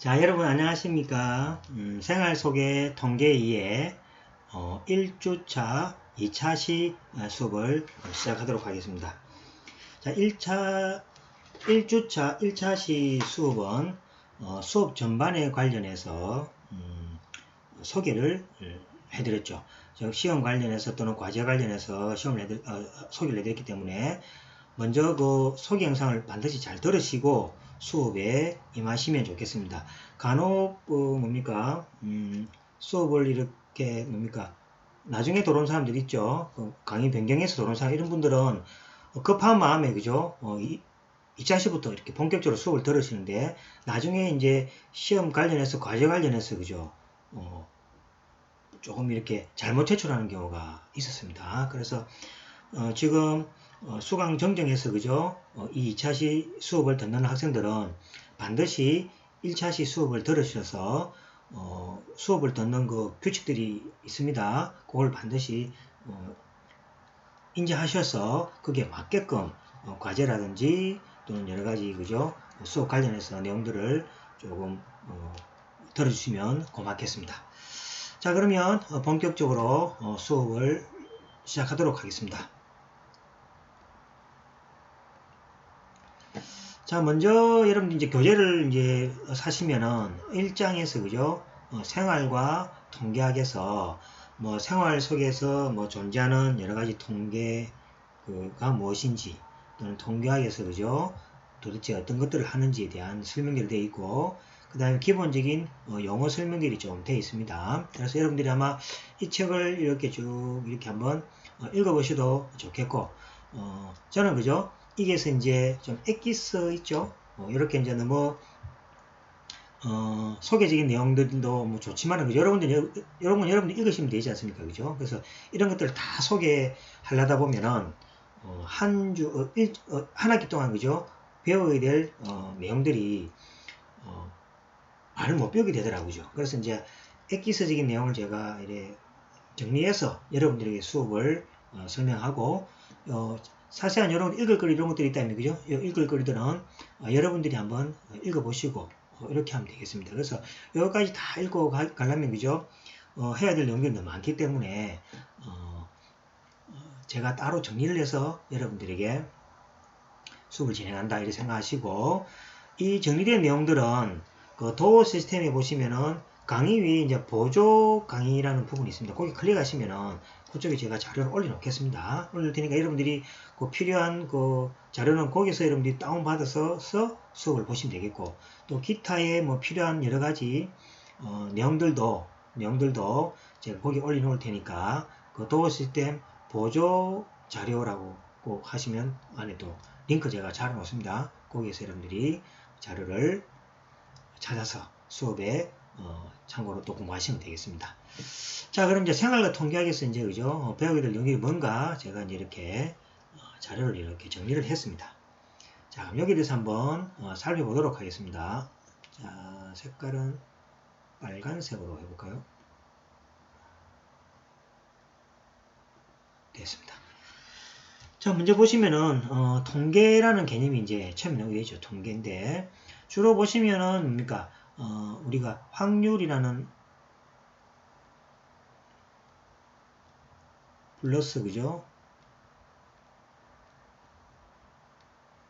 자, 여러분 안녕하십니까? 생활 소개 통계 2의 1주차 2차시 수업을 시작하도록 하겠습니다. 자, 1주차 1차시 수업은 수업 전반에 관련해서 소개를 해드렸죠. 시험 관련해서 또는 과제 관련해서 소개를 해드렸기 때문에 먼저 그 소개 영상을 반드시 잘 들으시고 수업에 임하시면 좋겠습니다. 간혹 수업을 이렇게 나중에 들어온 사람들 있죠. 강의 변경해서 들어온 사람 이런 분들은 급한 마음에 그죠. 2차시부터 이렇게 본격적으로 수업을 들으시는데 나중에 이제 시험 관련해서 과제 관련해서 그죠. 조금 이렇게 잘못 제출하는 경우가 있었습니다. 그래서 지금 수강 정정해서 그죠? 이 2차시 수업을 듣는 학생들은 반드시 1차시 수업을 들으셔서 수업을 듣는 그 규칙들이 있습니다. 그걸 반드시 인지하셔서 그게 맞게끔 과제라든지 또는 여러 가지 그죠? 수업 관련해서 내용들을 조금 들어주시면 고맙겠습니다. 자, 그러면 본격적으로 수업을 시작하도록 하겠습니다. 자, 먼저 여러분들 이제 교재를 이제 사시면은 1장에서 그죠? 생활과 통계학에서 뭐 생활 속에서 뭐 존재하는 여러 가지 통계가 무엇인지 또는 통계학에서 그죠? 도대체 어떤 것들을 하는지에 대한 설명들이 되어 있고 그 다음에 기본적인 용어 설명들이 좀 되어 있습니다. 그래서 여러분들이 아마 이 책을 이렇게 쭉 이렇게 한번 읽어보셔도 좋겠고 저는 그죠? 이게서 이제 좀 엑기스 있죠? 이렇게 이제 너무 소개적인 내용들도 뭐 좋지만은 그죠? 여러분들 읽으시면 되지 않습니까? 그죠? 그래서 이런 것들을 다 소개하려다 보면은 한 학기 동안 그죠? 배워야 될 내용들이 말을 못 배우게 되더라고요. 그래서 이제 엑기스적인 내용을 제가 이렇게 정리해서 여러분들에게 수업을 설명하고 자세한 여러분 읽을 거리 이런 것들이 있다면 그죠? 읽을 거리들은 여러분들이 한번 읽어보시고 이렇게 하면 되겠습니다. 그래서 여기까지 다 읽고 가려면 그죠? 해야 될 내용들이 너무 많기 때문에 제가 따로 정리를 해서 여러분들에게 수업을 진행한다 이렇게 생각하시고 이 정리된 내용들은 그 도어 시스템에 보시면은 강의 위에 이제 보조 강의라는 부분이 있습니다. 거기 클릭하시면은 그쪽에 제가 자료를 올려놓겠습니다. 올릴 테니까 여러분들이 그 필요한 그 자료는 거기서 여러분들이 다운받아서 수업을 보시면 되겠고 또 기타의 뭐 필요한 여러 가지 내용들도 제가 거기 올려놓을 테니까 그 도어 시스템 보조 자료라고 꼭 하시면 안에 또 링크 제가 잘 놓습니다. 거기에서 여러분들이 자료를 찾아서 수업에 참고로 또 공부하시면 되겠습니다. 자, 그럼 이제 생활과 통계학에서 이제 그죠? 배우게 될 영역이 뭔가 제가 이제 이렇게 자료를 이렇게 정리를 했습니다. 자, 그럼 여기에 대해서 한번 살펴보도록 하겠습니다. 자, 색깔은 빨간색으로 해볼까요? 됐습니다. 자, 먼저 보시면은 통계라는 개념이 이제 처음에 나오게 되죠. 통계인데 주로 보시면은 뭡니까? 우리가 확률이라는 플러스 그죠?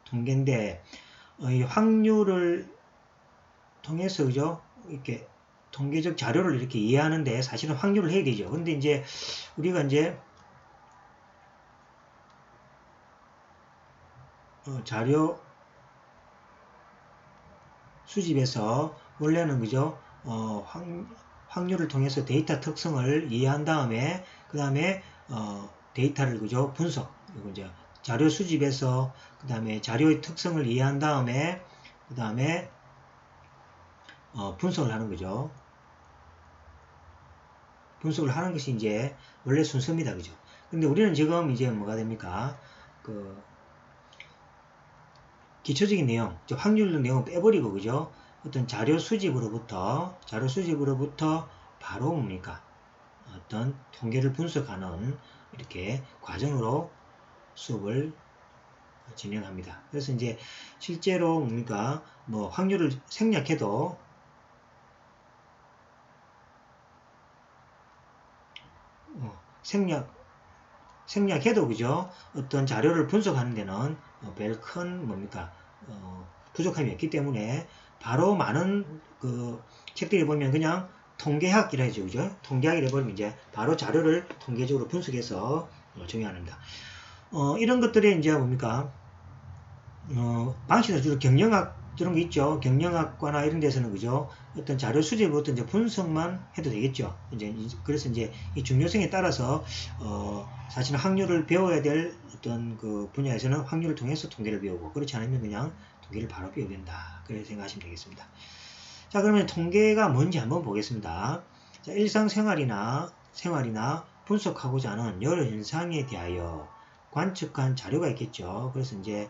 통계인데 이 확률을 통해서 그죠? 이렇게 통계적 자료를 이렇게 이해하는데 사실은 확률을 해야 되죠. 근데 이제 우리가 이제 자료 수집에서 원래는 그죠? 확률을 통해서 데이터 특성을 이해한 다음에 그 다음에 데이터를 그죠? 분석 그리고 이제 자료 수집에서 그 다음에 자료의 특성을 이해한 다음에 그 다음에 분석을 하는 거죠. 분석을 하는 것이 이제 원래 순서입니다. 그죠? 근데 우리는 지금 이제 뭐가 됩니까? 그 기초적인 내용, 즉 확률 내용을 빼버리고 그죠? 어떤 자료 수집으로부터 바로 뭡니까? 어떤 통계를 분석하는 이렇게 과정으로 수업을 진행합니다. 그래서 이제 실제로 뭡니까? 뭐 확률을 생략해도 생략해도 그죠? 어떤 자료를 분석하는 데는 별 큰 뭡니까? 부족함이 없기 때문에 바로 많은 그 책들이 보면 그냥 통계학이라 하죠. 그죠? 통계학이라 버리면 이제 바로 자료를 통계적으로 분석해서 정의합니다. 이런 것들이 이제 뭡니까? 방식은 주로 경영학 저런 거 있죠. 경영학과나 이런 데서는 그죠. 어떤 자료 수집부터 이제 분석만 해도 되겠죠. 그래서 이제 이 중요성에 따라서 사실은 확률을 배워야 될 어떤 그 분야에서는 확률을 통해서 통계를 배우고 그렇지 않으면 그냥 통계를 바로 배워야 된다. 그렇게 생각하시면 되겠습니다. 자, 그러면 통계가 뭔지 한번 보겠습니다. 자, 일상생활이나 분석하고자 하는 여러 현상에 대하여 관측한 자료가 있겠죠. 그래서 이제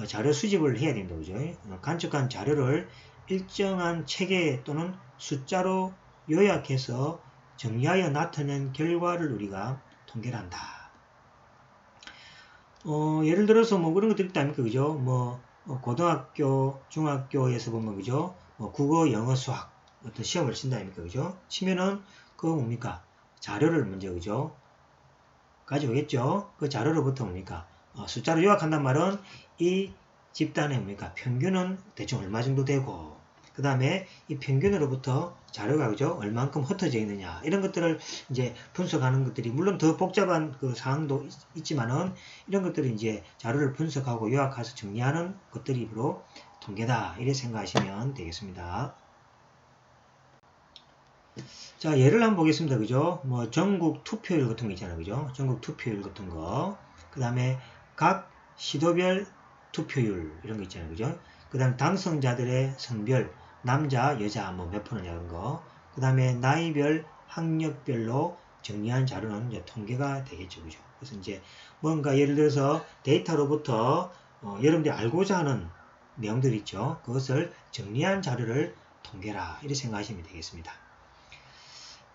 자료 수집을 해야 된다, 그죠? 관측한 자료를 일정한 체계 또는 숫자로 요약해서 정리하여 나타낸 결과를 우리가 통계를 한다. 예를 들어서 뭐 그런 것들 있다 아닙니까, 그죠? 고등학교, 중학교에서 보면 그죠? 국어, 영어, 수학 어떤 시험을 친다 아닙니까, 그죠? 치면은 그거 뭡니까? 자료를 먼저 그죠? 가져오겠죠. 그 자료로부터 뭡니까? 숫자로 요약한단 말은 이 집단의 뭡니까? 평균은 대충 얼마 정도 되고, 그 다음에 이 평균으로부터 자료가 그죠? 얼만큼 흩어져 있느냐. 이런 것들을 이제 분석하는 것들이, 물론 더 복잡한 그 사항도 있지만은, 이런 것들을 이제 자료를 분석하고 요약해서 정리하는 것들이 바로 통계다. 이렇게 생각하시면 되겠습니다. 자, 예를 한번 보겠습니다. 그죠? 전국 투표율 같은 거 있잖아요. 그죠? 전국 투표율 같은 거. 그 다음에 각 시도별 투표율, 이런 거 있잖아요. 그죠? 그 다음에 당선자들의 성별, 남자, 여자, 몇 프로냐, 이런 거. 그 다음에 나이별, 학력별로 정리한 자료는 이제 통계가 되겠죠. 그죠? 그래서 이제 뭔가 예를 들어서 데이터로부터 여러분들이 알고자 하는 내용들 있죠. 그것을 정리한 자료를 통계라. 이렇게 생각하시면 되겠습니다.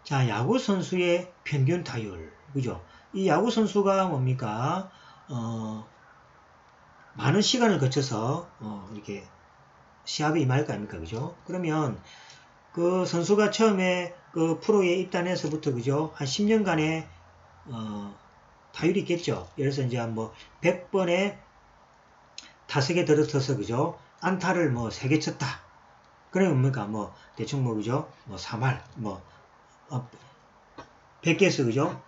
자, 야구 선수의 평균 타율, 그죠? 이 야구 선수가 뭡니까? 많은 시간을 거쳐서 이렇게 시합에 임할 거 아닙니까, 그죠? 그러면 그 선수가 처음에 그 프로에 입단해서부터 그죠? 한 10년간의 타율이 있겠죠. 예를 들어서 이제 100번에 타석에 들어서서 그죠? 안타를 3개 쳤다. 그러면 뭡니까? 대충 그죠? 3할 100개에서 그죠?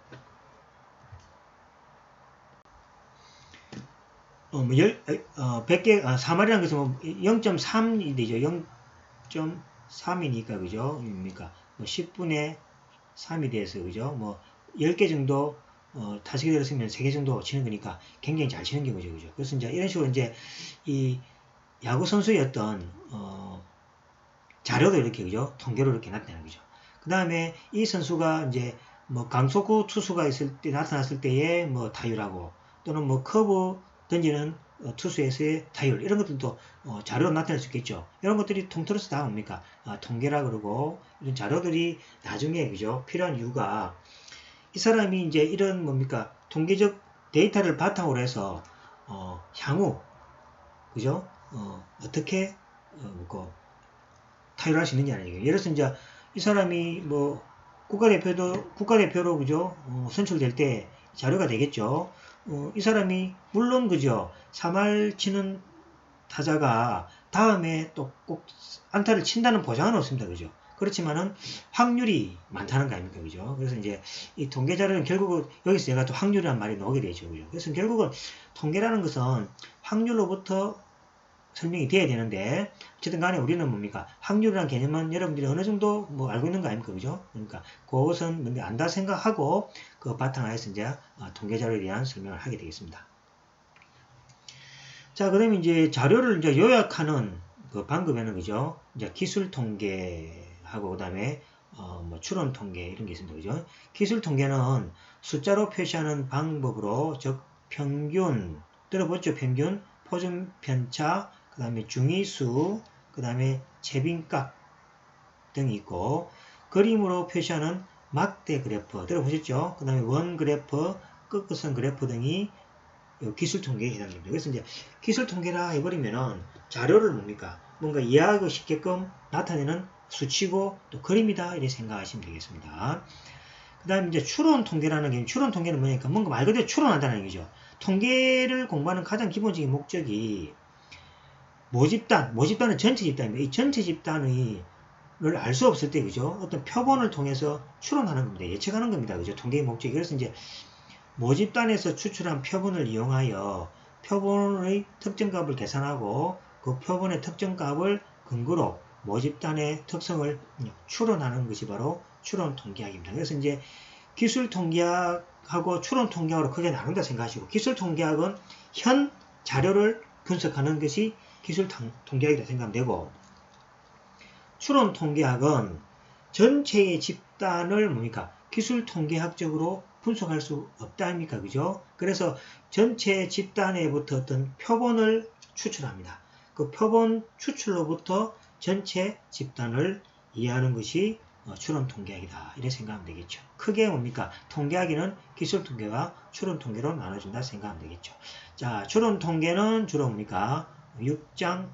100개, 3할이라는 것은 0.3이 되죠. 0.3이니까, 그죠? 뭡니까? 10분의 3이 돼서, 그죠? 10개 정도, 타석에 들었으면 3개 정도 치는 거니까 굉장히 잘 치는 경우죠, 그죠? 그래서 이제 이런 식으로 이제 이 야구 선수의 어떤, 자료도 이렇게, 그죠? 통계로 이렇게 나타나는 거죠. 그 다음에 이 선수가 이제 강속구 투수가 있을 때, 나타났을 때의 타율하고 또는 커브 던지는 투수에서의 타율, 이런 것들도 자료로 나타낼 수 있겠죠. 이런 것들이 통틀어서 다 뭡니까? 통계라 그러고, 이런 자료들이 나중에 그죠? 필요한 이유가 이 사람이 이제 이런 뭡니까? 통계적 데이터를 바탕으로 해서 향후 그죠? 어떻게 타율할 수 있느냐는 얘기예요. 예를 들어서 이제 이 사람이 국가대표로 그죠? 선출될 때 자료가 되겠죠. 이 사람이 물론 그죠? 3할 치는 타자가 다음에 또 꼭 안타를 친다는 보장은 없습니다. 그죠? 그렇지만은 확률이 많다는 거 아닙니까? 그죠? 그래서 이제 이 통계 자료는 결국은 여기서 제가 또 확률이라는 말이 나오게 되죠. 그죠? 그래서 결국은 통계라는 것은 확률로부터 설명이 돼야 되는데, 어쨌든 간에 우리는 뭡니까? 확률이라는 개념은 여러분들이 어느 정도 알고 있는 거 아닙니까? 그죠? 그러니까 그것은 뭔가 안다 생각하고 그 바탕하에서 이제 통계 자료에 대한 설명을 하게 되겠습니다. 자, 그다음에 이제 자료를 이제 요약하는 그 방법에는 그죠? 이제 기술 통계하고 그다음에 추론 통계 이런 게 있습니다. 그죠? 기술 통계는 숫자로 표시하는 방법으로 즉 평균, 들어보죠? 평균, 표준 편차, 그 다음에 중위수, 그 다음에 채빈값 등이 있고, 그림으로 표시하는 막대 그래프 들어보셨죠? 그 다음에 원 그래프, 끝선 그래프 등이 기술 통계에 해당됩니다. 그래서 이제 기술 통계라 해버리면은 자료를 뭡니까? 뭔가 이해하기 쉽게끔 나타내는 수치고 또 그림이다 이렇게 생각하시면 되겠습니다. 그 그 다음에 이제 추론 통계라는 게, 추론 통계는 뭐냐니까 뭔가 말 그대로 추론한다는 얘기죠. 통계를 공부하는 가장 기본적인 목적이 모집단은 전체 집단입니다. 이 전체 집단을 알 수 없을 때, 그죠? 어떤 표본을 통해서 추론하는 겁니다. 예측하는 겁니다. 그죠? 통계의 목적이. 그래서 이제 모집단에서 추출한 표본을 이용하여 표본의 특정값을 계산하고 그 표본의 특정값을 근거로 모집단의 특성을 추론하는 것이 바로 추론 통계학입니다. 그래서 이제 기술 통계학하고 추론 통계학으로 크게 나눈다 생각하시고, 기술 통계학은 현 자료를 분석하는 것이 기술 통계학이라 생각하면 되고, 추론 통계학은 전체의 집단을 뭡니까? 기술 통계학적으로 분석할 수 없다 아닙니까? 그죠? 그래서 전체 집단에부터 어떤 표본을 추출합니다. 그 표본 추출로부터 전체 집단을 이해하는 것이 추론 통계학이다. 이렇게 생각하면 되겠죠. 크게 뭡니까? 통계학에는 기술 통계와 추론 통계로 나눠진다 생각하면 되겠죠. 자, 추론 통계는 주로 뭡니까? 6장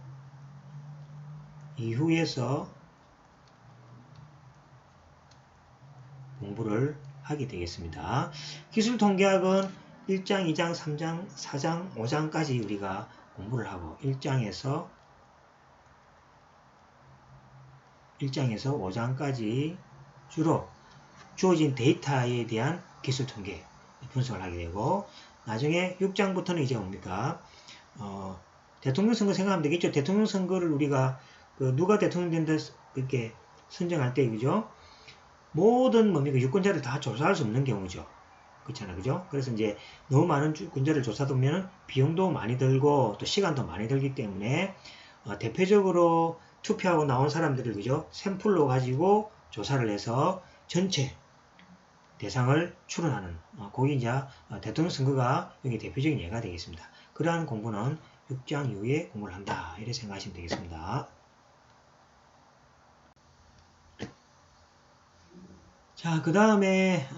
이후에서 공부를 하게 되겠습니다. 기술 통계학은 1장, 2장, 3장, 4장, 5장까지 우리가 공부를 하고 1장에서 5장까지 주로 주어진 데이터에 대한 기술 통계 분석을 하게 되고, 나중에 6장부터는 이제 뭡니까? 대통령 선거 생각하면 되겠죠. 대통령 선거를 우리가 누가 대통령 된다 이렇게 선정할 때, 그죠? 모든 뭡니까? 유권자를 다 조사할 수 없는 경우죠. 그렇잖아요. 그죠? 그래서 이제 너무 많은 유권자를 조사하면 비용도 많이 들고 또 시간도 많이 들기 때문에 대표적으로 투표하고 나온 사람들을, 그죠? 샘플로 가지고 조사를 해서 전체 대상을 추론하는, 그게 이제 대통령 선거가 여기 대표적인 예가 되겠습니다. 그러한 공부는 6장 이후에 공부를 한다. 이렇게 생각하시면 되겠습니다. 자, 그 다음에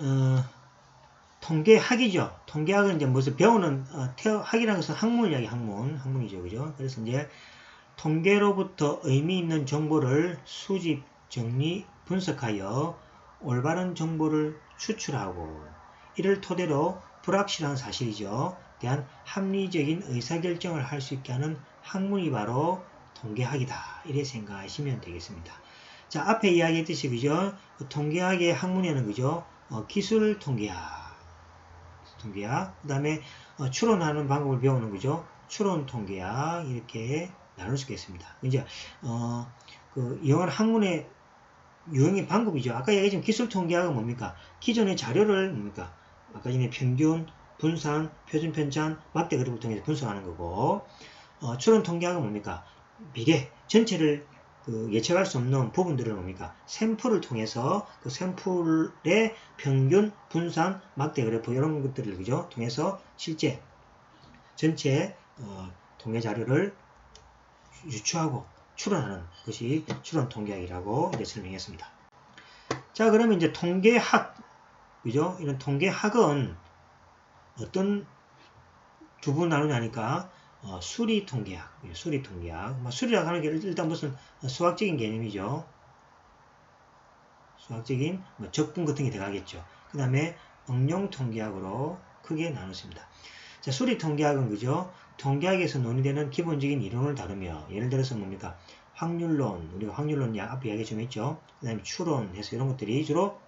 통계학이죠. 통계학은 이제 무슨 배우는 학이라는 것은 학문 이야기, 학문이죠, 그죠? 그래서 이제 통계로부터 의미 있는 정보를 수집, 정리, 분석하여 올바른 정보를 추출하고 이를 토대로 불확실한 사실이죠. 대한 합리적인 의사결정을 할 수 있게 하는 학문이 바로 통계학이다. 이렇게 생각하시면 되겠습니다. 자, 앞에 이야기했듯이, 그죠? 통계학의 학문에는, 그죠? 기술 통계학, 그 다음에 추론하는 방법을 배우는, 그죠? 추론 통계학, 이렇게 나눌 수 있겠습니다. 이제, 이용하는 학문의 유형의 방법이죠. 아까 얘기했지만 기술 통계학은 뭡니까? 기존의 자료를 뭡니까? 아까 전에 평균, 분산, 표준 편찬, 막대 그래프를 통해서 분석하는 거고, 추론 통계학은 뭡니까? 미래, 전체를 예측할 수 없는 부분들을 뭡니까? 샘플을 통해서 그 샘플의 평균, 분산, 막대 그래프 이런 것들을, 그죠? 통해서 실제 전체 통계 자료를 유추하고 추론하는 것이 추론 통계학이라고 이제 설명했습니다. 자, 그러면 이제 통계학, 그죠? 이런 통계학은 어떤 두 분 나누냐니까 수리 통계학, 수리 통계학. 수리라고 하는 게 일단 무슨 수학적인 개념이죠. 수학적인 적분 같은 게 들어가겠죠. 그 다음에 응용 통계학으로 크게 나눴습니다. 자, 수리 통계학은, 그죠? 통계학에서 논의되는 기본적인 이론을 다루며, 예를 들어서 뭡니까? 확률론, 우리가 확률론 앞에 이야기 좀 했죠. 그 다음에 추론 해서 이런 것들이 주로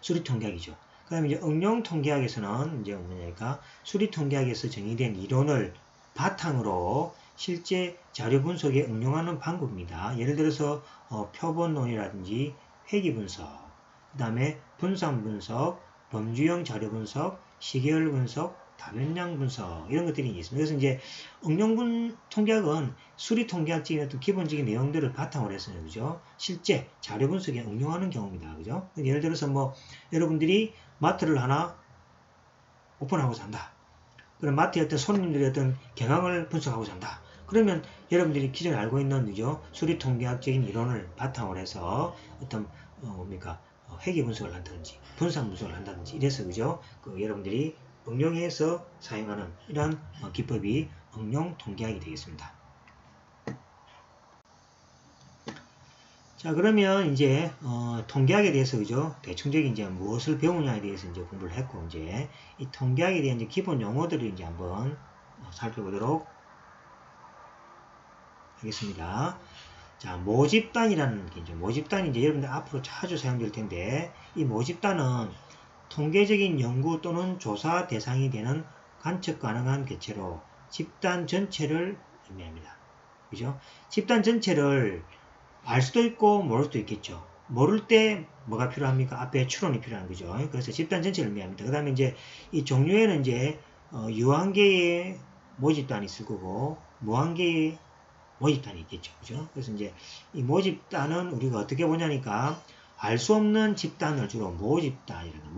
수리 통계학이죠. 그 다음에 이제 응용 통계학에서는 이제 뭐냐니까 수리 통계학에서 정의된 이론을 바탕으로 실제 자료 분석에 응용하는 방법입니다. 예를 들어서 표본론이라든지 회귀 분석, 그 다음에 분산 분석, 범주형 자료 분석, 시계열 분석, 다변량 분석 이런 것들이 있습니다. 그래서 이제 응용 통계학은 수리 통계학적인 어떤 기본적인 내용들을 바탕으로 해서, 그죠? 실제 자료 분석에 응용하는 경우입니다. 그죠? 예를 들어서 뭐 여러분들이 마트를 하나 오픈하고자 한다. 그럼 마트의 어떤 손님들의 어떤 경향을 분석하고자 한다. 그러면 여러분들이 기존에 알고 있는, 그죠? 수리 통계학적인 이론을 바탕으로 해서 어떤 뭡니까? 회귀 분석을 한다든지 분산 분석을 한다든지 이래서, 그죠? 여러분들이 응용해서 사용하는 이러한 기법이 응용 통계학이 되겠습니다. 자, 그러면 이제 통계학에 대해서 그죠? 대충적인 이제 무엇을 배우냐에 대해서 이제 공부를 했고 이제 이 통계학에 대한 이제 기본 용어들을 이제 한번 살펴보도록 하겠습니다. 자, 모집단이라는 게 이제 모집단이 이제 여러분들 앞으로 자주 사용될 텐데 이 모집단은 통계적인 연구 또는 조사 대상이 되는 관측 가능한 개체로 집단 전체를 의미합니다. 그죠? 집단 전체를 알 수도 있고 모를 수도 있겠죠. 모를 때 뭐가 필요합니까? 앞에 추론이 필요한 거죠. 그래서 집단 전체를 의미합니다. 그 다음에 이제 이 종류에는 이제 유한계의 모집단이 있을 거고 무한계의 모집단이 있겠죠. 그죠? 그래서 이제 이 모집단은 우리가 어떻게 보냐니까 알 수 없는 집단을 주로 모집단이라는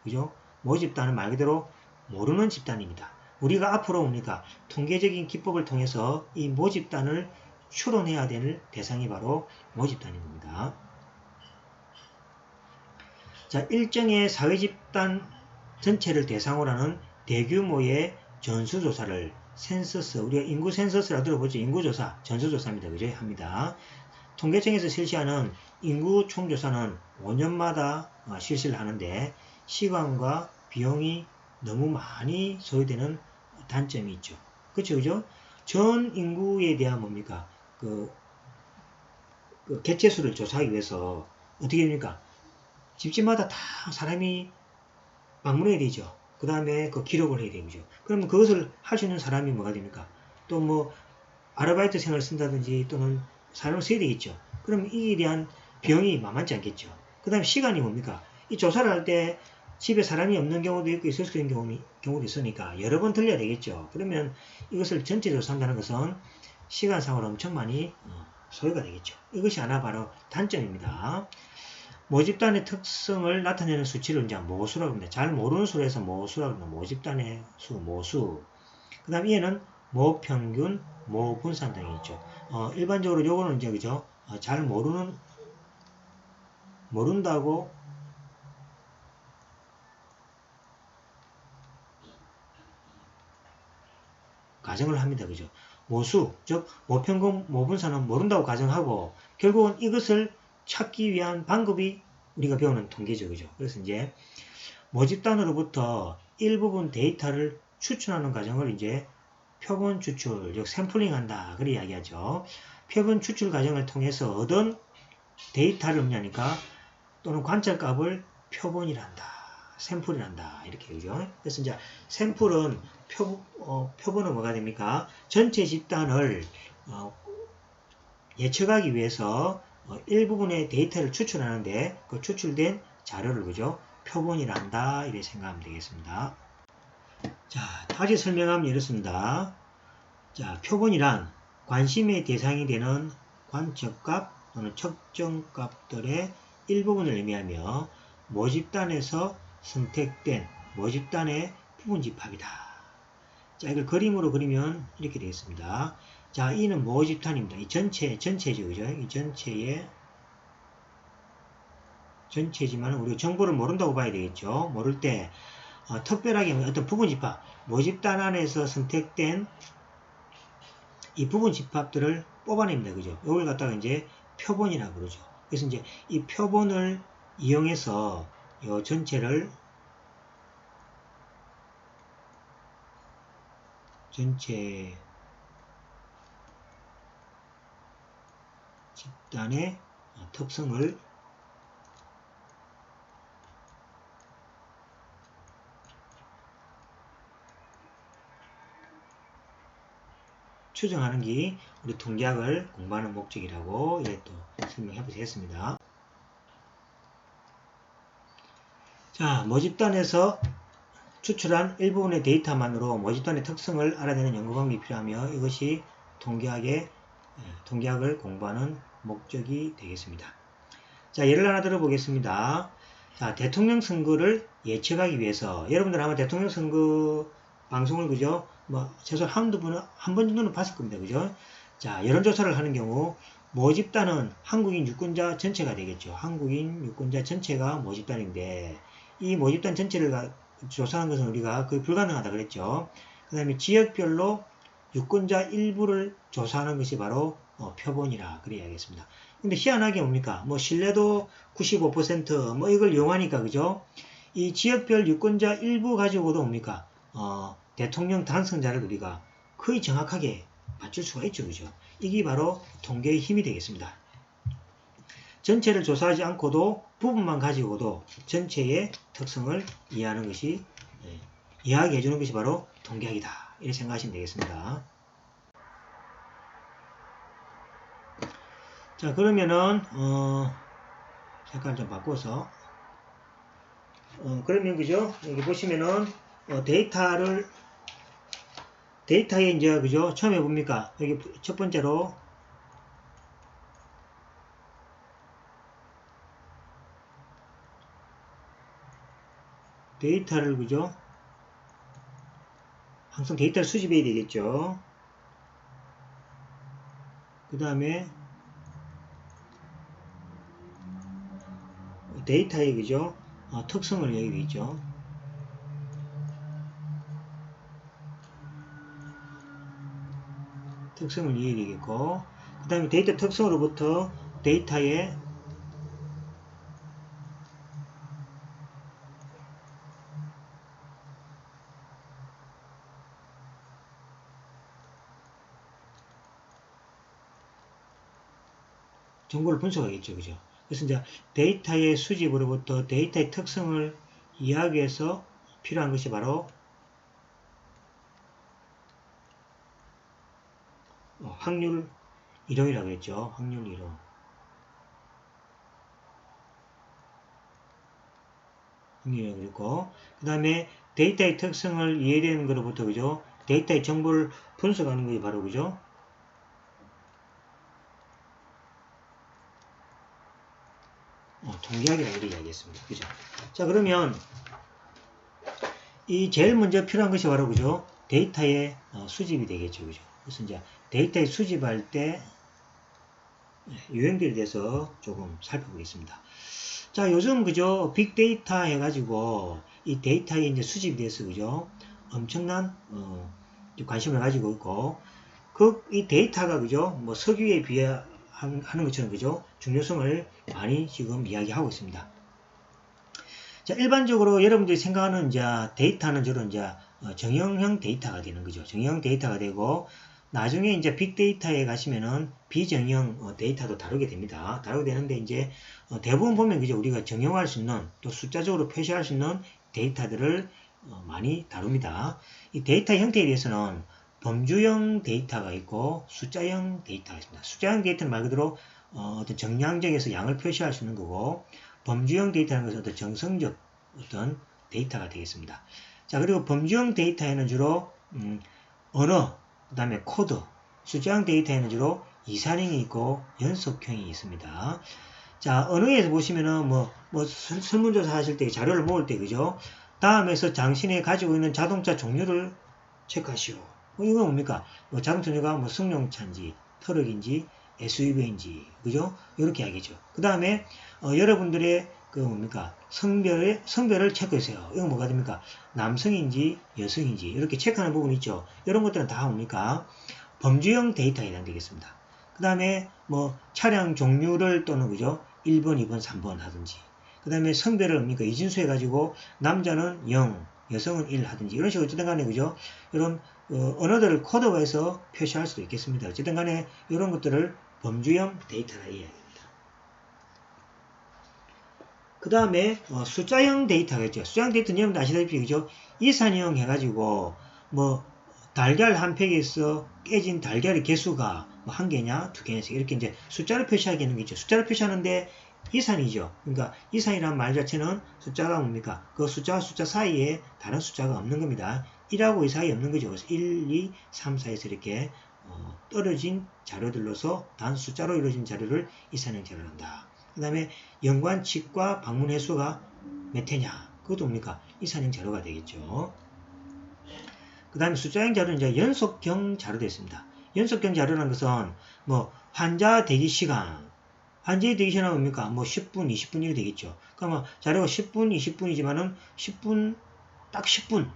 그죠? 모집단은 말 그대로 모르는 집단입니다. 우리가 앞으로 우리가 통계적인 기법을 통해서 이 모집단을 추론해야 될 대상이 바로 모집단인 겁니다. 자, 일정의 사회집단 전체를 대상으로 하는 대규모의 전수조사를 센서스, 우리가 인구 센서스라고 들어보죠. 인구조사, 전수조사입니다. 그죠? 합니다. 통계청에서 실시하는 인구 총조사는 5년마다 실시를 하는데 시간과 비용이 너무 많이 소요되는 단점이 있죠. 그렇죠, 그죠? 전 인구에 대한 뭡니까? 그 개체수를 조사하기 위해서 어떻게 됩니까? 집집마다 다 사람이 방문해야 되죠. 그 다음에 그 기록을 해야 되죠. 그러면 그것을 할 수 있는 사람이 뭐가 됩니까? 또 뭐 아르바이트생을 쓴다든지 또는 사람을 써야 되겠죠. 그럼 이에 대한 비용이 만만치 않겠죠. 그 다음에 시간이 뭡니까? 이 조사를 할 때 집에 사람이 없는 경우도 있고 있을 수 있는 경우도 있으니까 여러 번 들려야 되겠죠. 그러면 이것을 전체 조사한다는 것은 시간상으로 엄청 많이 소요가 되겠죠. 이것이 하나 바로 단점입니다. 모집단의 특성을 나타내는 수치를 이제 모수라고 합니다. 잘 모르는 수로 해서 모수라고 합니다. 모집단의 수, 모수. 그 다음 얘는 모평균, 모분산 등이 있죠. 일반적으로 요거는 이제 그죠? 잘 모른다고 가정을 합니다. 그죠? 모수, 즉 모평균, 모분산은 모른다고 가정하고 결국은 이것을 찾기 위한 방법이 우리가 배우는 통계죠. 그죠? 그래서 이제 모집단으로부터 일부분 데이터를 추출하는 과정을 이제 표본 추출, 즉 샘플링 한다. 그렇게 이야기하죠. 표본 추출 과정을 통해서 얻은 데이터를 뭐냐니까 또는 관찰값을 표본이란다. 샘플이란다. 이렇게 그죠? 그래서 이제 샘플은 표본은 뭐가 됩니까? 전체 집단을 예측하기 위해서 일부분의 데이터를 추출하는데 그 추출된 자료를 그죠? 표본이란다. 이렇게 생각하면 되겠습니다. 자, 다시 설명하면 이렇습니다. 자, 표본이란 관심의 대상이 되는 관측값 또는 측정값들의 일부분을 의미하며 모집단에서 선택된 모집단의 부분집합이다. 자, 이걸 그림으로 그리면 이렇게 되겠습니다. 자, 이는 모집단입니다. 이 전체죠, 그죠? 이 전체지만 우리가 정보를 모른다고 봐야 되겠죠. 모를 때 특별하게 어떤 부분집합, 모집단 안에서 선택된 이 부분집합들을 뽑아냅니다. 그죠? 이걸 갖다가 이제 표본이라고 그러죠. 그래서 이제 이 표본을 이용해서 이 전체 집단의 특성을 추정하는 게 우리 통계학을 공부하는 목적이라고 또 설명해 보겠습니다. 자, 모집단에서 추출한 일부분의 데이터만으로 모집단의 특성을 알아내는 연구 방법이 필요하며 이것이 통계학을 공부하는 목적이 되겠습니다. 자, 예를 하나 들어보겠습니다. 자, 대통령 선거를 예측하기 위해서 여러분들 아마 대통령 선거 방송을 그죠? 최소 한 번 정도는 봤을 겁니다. 그죠? 자, 여론조사를 하는 경우 모집단은 한국인 유권자 전체가 되겠죠. 한국인 유권자 전체가 모집단인데 이 모집단 전체를 조사하는 것은 우리가 거의 불가능하다 그랬죠. 그 다음에 지역별로 유권자 일부를 조사하는 것이 바로 표본이라 그래야 하겠습니다. 근데 희한하게 뭡니까? 뭐 신뢰도 95%뭐 이걸 이용하니까 그죠? 이 지역별 유권자 일부 가지고도 뭡니까? 대통령 당선자를 우리가 거의 정확하게 맞출 수가 있죠. 그죠? 이게 바로 통계의 힘이 되겠습니다. 전체를 조사하지 않고도 부분만 가지고도 전체의 특성을 이해하는 것이 이해하게 해주는 것이 바로 통계학이다. 이렇게 생각하시면 되겠습니다. 자, 그러면은 색깔 좀 바꿔서 그러면 그죠? 여기 보시면은 데이터에 이제 그죠? 처음에 봅니까? 여기 첫 번째로 데이터를 그죠? 항상 데이터를 수집해야 되겠죠. 그 다음에 데이터의 그죠? 특성을 여기 있죠. 특성을 이해해야 되겠고, 그 다음에 데이터 특성으로부터 데이터의 정보를 분석하겠죠. 그죠? 그래서 이제 데이터의 수집으로부터 데이터의 특성을 이해하기 위해서 필요한 것이 바로 확률 이동이라고 했죠. 확률 이동. 확률이라고 그랬고, 그 다음에 데이터의 특성을 이해되는 것으로부터 그죠? 데이터의 정보를 분석하는 것이 바로 그죠? 통계학이라고 이렇게 이야기했습니다. 그죠? 자, 그러면 이 제일 먼저 필요한 것이 바로 그죠? 데이터의 수집이 되겠죠. 그죠? 그래서 이제 데이터의 수집할 때 유형들에 대해서 조금 살펴보겠습니다. 자, 요즘 그죠? 빅데이터 해가지고 이 데이터의 이제 수집에 대해서 그죠? 엄청난 관심을 가지고 있고 이 데이터가 그죠? 뭐 석유에 비하하는 것처럼 그죠? 중요성을 많이 지금 이야기하고 있습니다. 자, 일반적으로 여러분들이 생각하는 이제 데이터는 주로 이제 정형형 데이터가 되는 거죠. 정형형 데이터가 되고 나중에 이제 빅데이터에 가시면은 비정형 데이터도 다루게 됩니다. 다루게 되는데 이제 대부분 보면 그죠? 우리가 정형화할 수 있는 또 숫자적으로 표시할 수 있는 데이터들을 많이 다룹니다. 이 데이터 형태에 대해서는 범주형 데이터가 있고 숫자형 데이터가 있습니다. 숫자형 데이터는 말 그대로 어떤 정량적에서 양을 표시할 수 있는 거고 범주형 데이터라는 것은 어떤 정성적 어떤 데이터가 되겠습니다. 자, 그리고 범주형 데이터에는 주로 언어, 그 다음에 코드, 숫자형 데이터에는 주로 이산형이 있고 연속형이 있습니다. 자, 언어에서 보시면은 설문조사 하실 때 자료를 모을 때 그죠? 다음에서 당신이 가지고 있는 자동차 종류를 체크하시오. 이건 뭡니까? 자동차 종류가 승용차인지, 트럭인지, SUV인지, 그죠? 이렇게 이야기죠. 그 다음에, 여러분들의 성별을 체크하세요. 이건 뭐가 됩니까? 남성인지, 여성인지, 이렇게 체크하는 부분이 있죠. 이런 것들은 다 뭡니까? 범주형 데이터에 해당되겠습니다. 그 다음에, 차량 종류를 또는, 그죠? 1번, 2번, 3번 하든지. 그 다음에 성별을 뭡니까? 이진수해가지고, 남자는 0, 여성은 1 하든지, 이런 식으로 어쨌든 간에, 그죠? 이런, 언어들을 코드화해서 표시할 수도 있겠습니다. 어쨌든 간에, 이런 것들을 범주형 데이터라 이야기합니다. 그 다음에 숫자형 데이터가 있죠. 숫자형 데이터는 여러분들 아시다시피 그죠? 이산형 해가지고 달걀 한 팩에서 깨진 달걀의 개수가 한 개냐 두 개냐 이렇게 이제 숫자를 표시하게 하는 게 있죠. 숫자를 표시하는데 이산이죠. 그러니까 이산이라는 말 자체는 숫자가 뭡니까? 그 숫자와 숫자 사이에 다른 숫자가 없는 겁니다. 1하고 2 사이에 없는 거죠. 그래서 1, 2, 3, 4에서 이렇게 떨어진 자료들로서 단 숫자로 이루어진 자료를 이산형 자료를 한다. 그 다음에 연관칙과 방문 횟수가 몇 회냐. 그것도 뭡니까? 이산형 자료가 되겠죠. 그 다음에 숫자형 자료는 이제 연속형 자료도 있습니다. 연속형 자료라는 것은 환자 대기 시간, 환자의 대기 시간은 뭡니까? 10분, 20분 이렇게 되겠죠. 그러면 자료가 10분, 20분이지만은 10분, 딱 10분.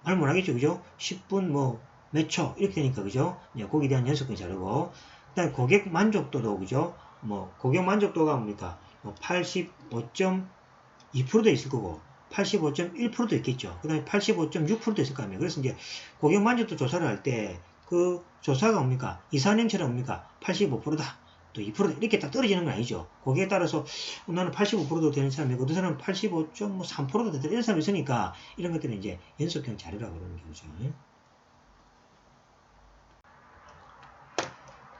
말 못하겠죠. 그죠? 10분 몇 초 이렇게 되니까 그죠? 거기에 대한 연속형 자료고 그 다음에 고객 만족도도 그죠? 뭐 고객 만족도가 뭡니까? 85.2%도 있을 거고 85.1%도 있겠죠. 그 다음에 85.6%도 있을 거 아니에요. 그래서 이제 고객 만족도 조사를 할 때 그 조사가 뭡니까? 이사은행처럼 뭡니까? 85%다. 또 2%다. 이렇게 딱 떨어지는 건 아니죠. 거기에 따라서 나는 85%도 되는 사람이고 어떤 사람은 85.3%도 되는 이런 사람이 있으니까 이런 것들은 이제 연속형 자료라고 그러는 경우죠.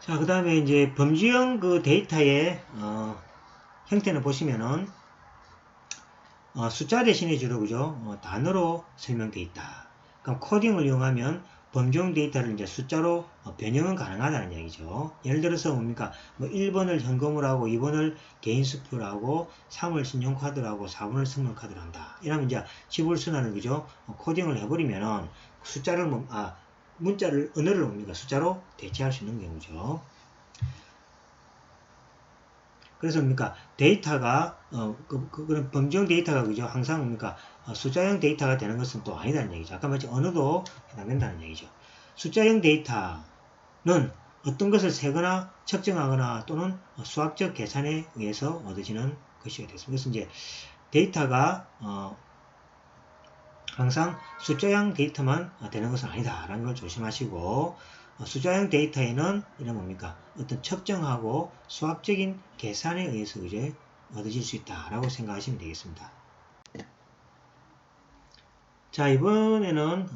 자, 그 다음에 이제 범주형 그 데이터의 형태는 보시면은 숫자 대신에 주로 그죠? 단어로 설명되어 있다. 그럼 코딩을 이용하면 범주형 데이터를 이제 숫자로 변형은 가능하다는 얘기죠. 예를 들어서 뭡니까? 뭐 1번을 현금으로 하고 2번을 개인 수표로 하고 3을 신용카드로 하고 4번을 선물카드로 한다. 이러면 이제 지불순환을 그죠? 코딩을 해버리면은 숫자를 문자를 언어를 뭡니까? 숫자로 대체할 수 있는 경우죠. 그래서 뭡니까? 데이터가, 그런 범주형 데이터가, 그죠? 항상 뭡니까? 숫자형 데이터가 되는 것은 또 아니다는 얘기죠. 아까 말했지, 언어도 해당된다는 얘기죠. 숫자형 데이터는 어떤 것을 세거나 측정하거나 또는 수학적 계산에 의해서 얻어지는 것이 되겠습니다. 그래서 이제 데이터가, 항상 숫자형 데이터만 되는 것은 아니다라는 걸 조심하시고, 숫자형 데이터에는 이런 뭡니까? 어떤 측정하고 수학적인 계산에 의해서 이제 얻어질 수 있다라고 생각하시면 되겠습니다. 자, 이번에는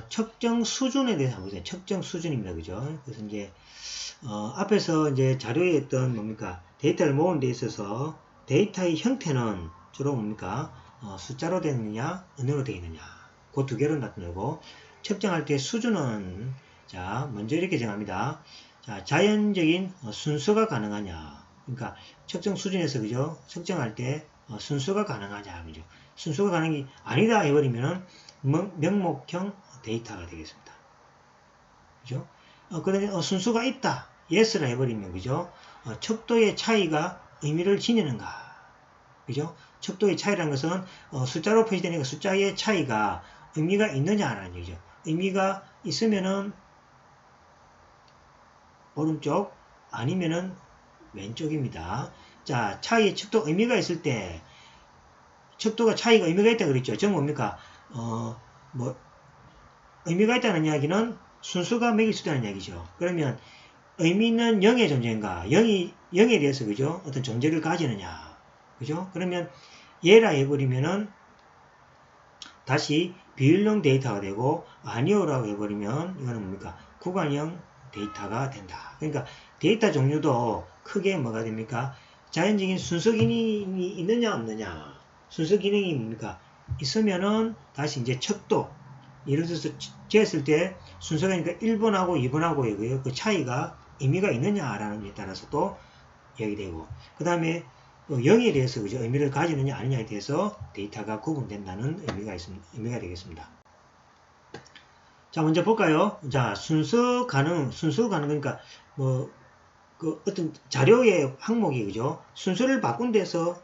측정 수준에 대해서 보세요. 측정 수준입니다. 그죠? 그래서 이제 앞에서 이제 자료에 어떤 뭡니까? 데이터를 모으는 데 있어서 데이터의 형태는 주로 뭡니까? 숫자로 되어 있느냐, 언어로 되어 있느냐. 그 두 개로 나타내고 측정할 때 수준은 자, 먼저 이렇게 정합니다. 자, 자연적인 순서가 가능하냐. 그러니까 측정 수준에서 그죠? 측정할 때 순서가 가능하냐. 그죠? 순서가 가능이 아니다 해버리면은 명목형 데이터가 되겠습니다. 그죠? 그런데 순서가 있다. yes라 해버리면 그죠? 척도의 차이가 의미를 지니는가. 그죠? 척도의 차이라는 것은 숫자로 표시되니까 숫자의 차이가 의미가 있느냐라는 얘기죠. 의미가 있으면은 오른쪽, 아니면은 왼쪽입니다. 자, 차이의 척도 의미가 있을 때, 척도가 차이가 의미가 있다 그랬죠. 저 뭡니까? 의미가 있다는 이야기는 순수가 매길 수 있다는 이야기죠. 그러면 의미는 0의 존재인가? 0에 대해서 그죠? 어떤 존재를 가지느냐? 그죠? 그러면 얘라 해버리면은 다시 비율형 데이터가 되고 아니오라고 해버리면 이거는 뭡니까? 구간형 데이터가 된다. 그러니까 데이터 종류도 크게 뭐가 됩니까? 자연적인 순서 기능이 있느냐 없느냐. 순서 기능이 뭡니까? 있으면은 다시 이제 척도 예를 들어서 재었을 때 순서가 그러니까 1번하고 2번하고 그 차이가 의미가 있느냐라는 데 따라서 또 얘기되고 그 다음에 0에 대해서 그죠? 의미를 가지느냐 아니냐에 대해서 데이터가 구분된다는 의미가 되겠습니다. 자, 먼저 볼까요? 자, 순서 가능 그러니까 어떤 자료의 항목이 그죠? 순서를 바꾼 데서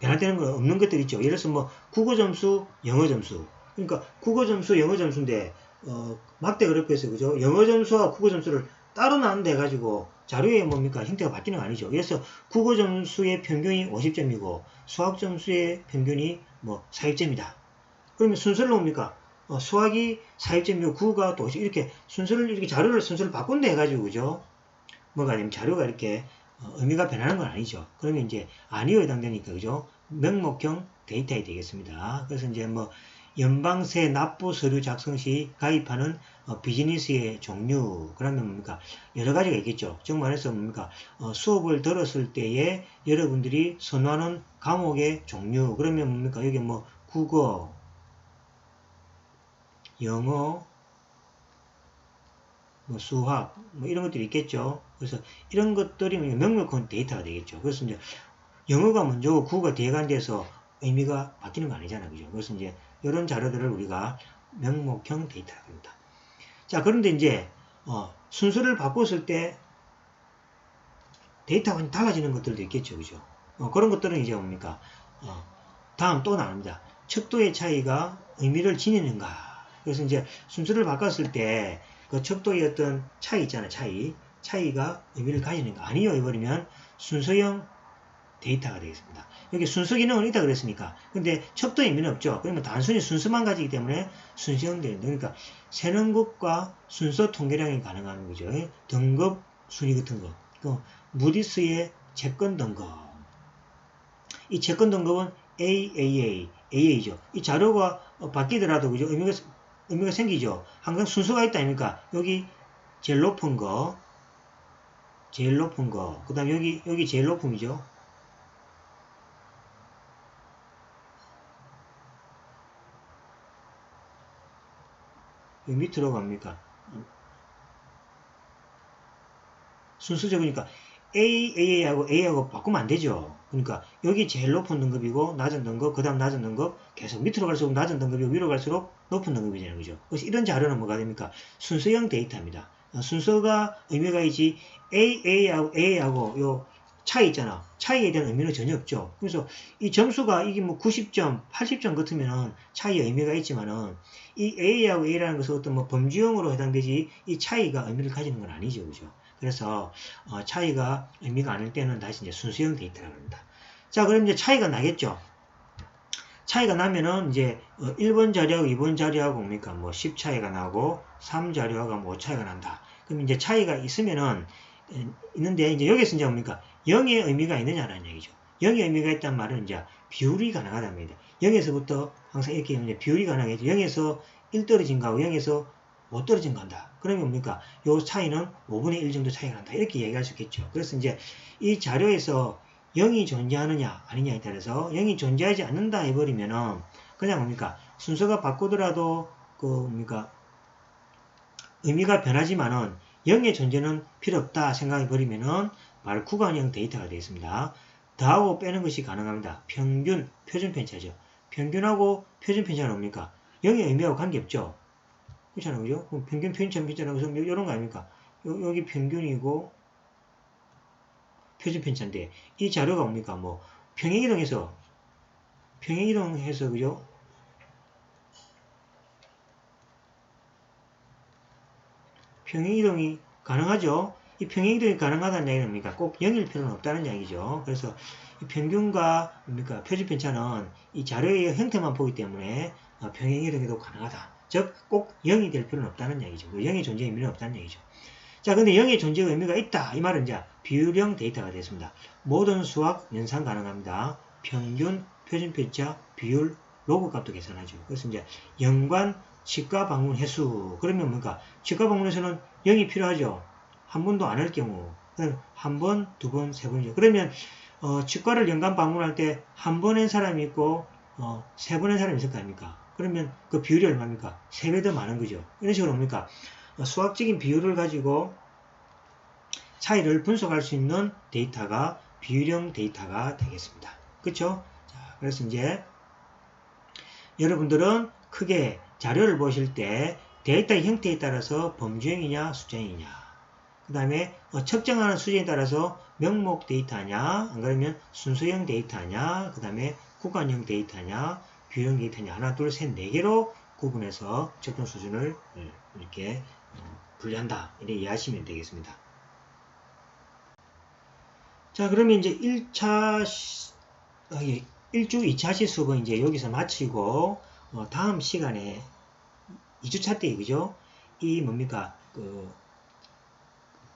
변화되는 건 없는 것들 있죠. 예를 들어서 국어 점수, 영어 점수. 그러니까 국어 점수, 영어 점수인데 막대 그래프에서 그죠? 영어 점수와 국어 점수를 따로 나눈다 해가지고 자료의 뭡니까? 형태가 바뀌는 거 아니죠. 그래서 국어 점수의 평균이 50점이고 수학 점수의 평균이 40점이다. 그러면 순서를 뭡니까? 수학이 40점이고 국어가 또 이렇게 자료를 순서를 바꾼다 해가지고 그죠? 뭐가 되면 자료가 이렇게 의미가 변하는 건 아니죠. 그러면 이제 아니오에 해당되니까 그죠? 명목형 데이터가 되겠습니다. 그래서 이제 연방세 납부 서류 작성 시 가입하는 비즈니스의 종류. 그러면 뭡니까? 여러 가지가 있겠죠. 즉 말해서 뭡니까? 수업을 들었을 때에 여러분들이 선호하는 과목의 종류. 그러면 뭡니까? 여기 국어, 영어, 수학, 이런 것들이 있겠죠. 그래서 이런 것들이 명목형 데이터가 되겠죠. 그래서 이제 영어가 먼저고 국어가 뒤에 간 데서 의미가 바뀌는 거 아니잖아요. 그죠? 그래서 이제 이런 자료들을 우리가 명목형 데이터라고 합니다. 자, 그런데 이제 순서를 바꿨을 때 데이터가 달라지는 것들도 있겠죠. 그죠? 그런 것들은 이제 뭡니까? 다음 또 나옵니다. 척도의 차이가 의미를 지니는가. 그래서 이제 순서를 바꿨을 때 그 척도의 어떤 차이 있잖아요. 차이. 차이가 의미를 가지는가? 아니요 해버리면 순서형 데이터가 되겠습니다. 여기 순서 기능은 있다 그랬으니까. 근데 척도 의미는 없죠. 그러면 단순히 순서만 가지기 때문에 순서형 데이터. 그러니까 세는급과 순서 통계량이 가능한 거죠. 등급 순위 같은 거. 그 무디스의 채권 등급. 이 채권 등급은 AAA죠. 이 자료가 바뀌더라도 그죠? 의미가 생기죠. 항상 순서가 있다 아닙니까? 여기 제일 높은 거, 그 다음 여기 제일 높음이죠. 여기 밑으로 갑니까? 순서적이니까 AA하고 A하고 바꾸면 안 되죠. 그러니까 여기 제일 높은 등급이고 낮은 등급, 그 다음 낮은 등급, 계속 밑으로 갈수록 낮은 등급이고 위로 갈수록 높은 등급이 되는 거죠. 그래서 이런 자료는 뭐가 됩니까? 순서형 데이터입니다. 순서가 의미가 있지 AA하고 A하고 요 차이 있잖아. 차이에 대한 의미는 전혀 없죠. 그래서 이 점수가 이게 뭐 90점, 80점 같으면은 차이의 의미가 있지만은 이 A하고 A라는 것은 어떤 뭐 범주형으로 해당되지 이 차이가 의미를 가지는 건 아니죠. 그죠? 그래서 차이가 의미가 아닐 때는 다시 이제 순서형 데이터라고 합니다. 자, 그럼 이제 차이가 나겠죠. 차이가 나면은 이제 1번 자료하고 2번 자료하고 뭡니까? 뭐 10 차이가 나고 3 자료하고 뭐 5 차이가 난다. 그럼 이제 차이가 있으면은 있는데 이제 여기서 이제 뭡니까? 0의 의미가 있느냐라는 얘기죠. 0의 의미가 있단 말은 이제 비율이 가능하다는 얘기다. 0에서부터 항상 이렇게 이제 비율이 가능하겠죠. 0에서 1 떨어진 거하고 0에서 5 떨어진 건다. 그러면 뭡니까? 요 차이는 5분의 1 정도 차이가 난다. 이렇게 얘기할 수 있겠죠. 그래서 이제 이 자료에서 0이 존재하느냐 아니냐에 따라서 0이 존재하지 않는다 해버리면은 그냥 뭡니까? 순서가 바꾸더라도 그 뭡니까? 의미가 변하지만은 0의 존재는 필요 없다 생각해버리면은 바로 구간형 데이터가 되겠습니다. 더하고 빼는 것이 가능합니다. 평균, 표준 편차죠. 평균하고 표준 편차는 뭡니까? 0의 의미하고 관계없죠. 그렇잖아요. 그죠? 그럼 평균, 표준 편차라고 해서 이런 거 아닙니까? 여기 평균이고 표준 편차인데 이 자료가 뭡니까? 뭐 평행이동해서 그죠? 평행이동이 가능하죠. 이 평행이동이 가능하다는 얘기는 뭡니까? 꼭 0일 필요는 없다는 얘기죠. 그래서 이 평균과 뭡니까? 표준 편차는 이 자료의 형태만 보기 때문에 평행이동에도 가능하다. 즉 꼭 0이 될 필요는 없다는 얘기죠. 0의 존재 의미는 없다는 얘기죠. 자, 근데 0의 존재 의미가 있다. 이 말은 이제 비율형 데이터가 되겠습니다. 모든 수학 연산 가능합니다. 평균, 표준 편차, 비율, 로그 값도 계산하죠. 그래서 이제 연관, 치과 방문 횟수. 그러면 뭔가 치과 방문 횟수는 0이 필요하죠. 한 번도 안 할 경우. 한 번, 두 번, 세 번이죠. 그러면 치과를 연간 방문할 때 한 번 한 사람이 있고 세 번 한 사람이 있을 거 아닙니까? 그러면 그 비율이 얼마입니까? 3배 더 많은 거죠. 이런 식으로 뭡니까? 수학적인 비율을 가지고 차이를 분석할 수 있는 데이터가 비율형 데이터가 되겠습니다. 그쵸? 자, 그래서 이제 여러분들은 크게 자료를 보실 때 데이터의 형태에 따라서 범주형이냐 숫자형이냐 그 다음에 측정하는 수준에 따라서 명목 데이터냐 안 그러면 순서형 데이터냐 그 다음에 구간형 데이터냐 비율형 데이터냐 하나 둘 셋 네 개로 구분해서 측정 수준을 이렇게 분류한다 이렇게 이해하시면 되겠습니다. 자, 그러면 이제 1주 2차 수업은 이제 여기서 마치고, 다음 시간에 2주차 때, 그죠? 이 뭡니까?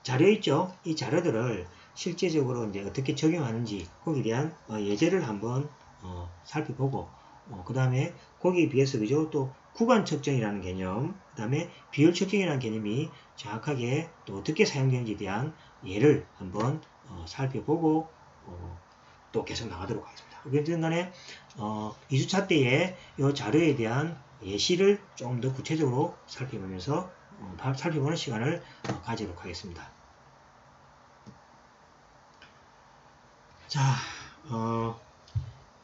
자료 있죠? 이 자료들을 실제적으로 이제 어떻게 적용하는지, 거기에 대한 예제를 한번, 살펴보고, 그 다음에 거기에 비해서, 그죠? 또 구간 측정이라는 개념, 그 다음에 비율 측정이라는 개념이 정확하게 또 어떻게 사용되는지에 대한 예를 한번 살펴보고 또 계속 나가도록 하겠습니다. 어쨌든 간에 2주차 때에 이 자료에 대한 예시를 좀 더 구체적으로 살펴보면서 살펴보는 시간을 가지도록 하겠습니다. 자,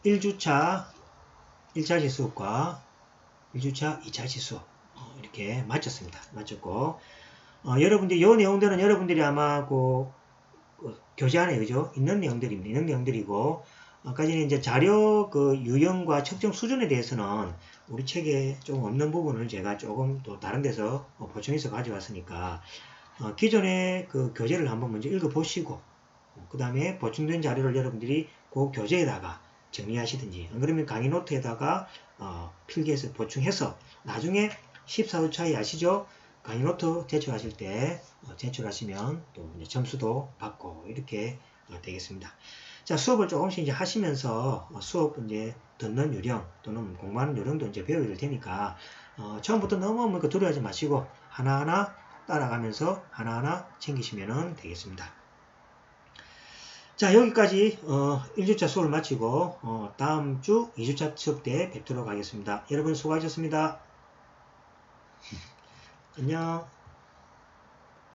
1주차 1차시 수업과 1주차 2차시 수업 이렇게 마쳤습니다. 마쳤고 여러분들이 이 내용들은 여러분들이 아마 교재 안에 그죠? 있는 내용들입니다. 있는 내용들이고 아까 전에 이제 자료 유형과 측정 수준에 대해서는 우리 책에 좀 없는 부분을 제가 조금 또 다른 데서 보충해서 가져왔으니까 기존의 그 교재를 한번 먼저 읽어보시고 그 다음에 보충된 자료를 여러분들이 그 교재에다가 정리하시든지 안 그러면 강의 노트에다가 필기해서 보충해서 나중에 14도 차이 아시죠? 강의 노트 제출하실 때 제출하시면 또 이제 점수도 받고 이렇게 되겠습니다. 자, 수업을 조금씩 이제 하시면서 수업 이제 듣는 요령 또는 공부하는 요령도 이제 배우게 될 테니까 처음부터 너무 두려워하지 마시고 하나하나 따라가면서 하나하나 챙기시면 되겠습니다. 자, 여기까지 1주차 수업을 마치고 다음 주 2주차 수업 때 뵙도록 하겠습니다. 여러분 수고하셨습니다. 안녕.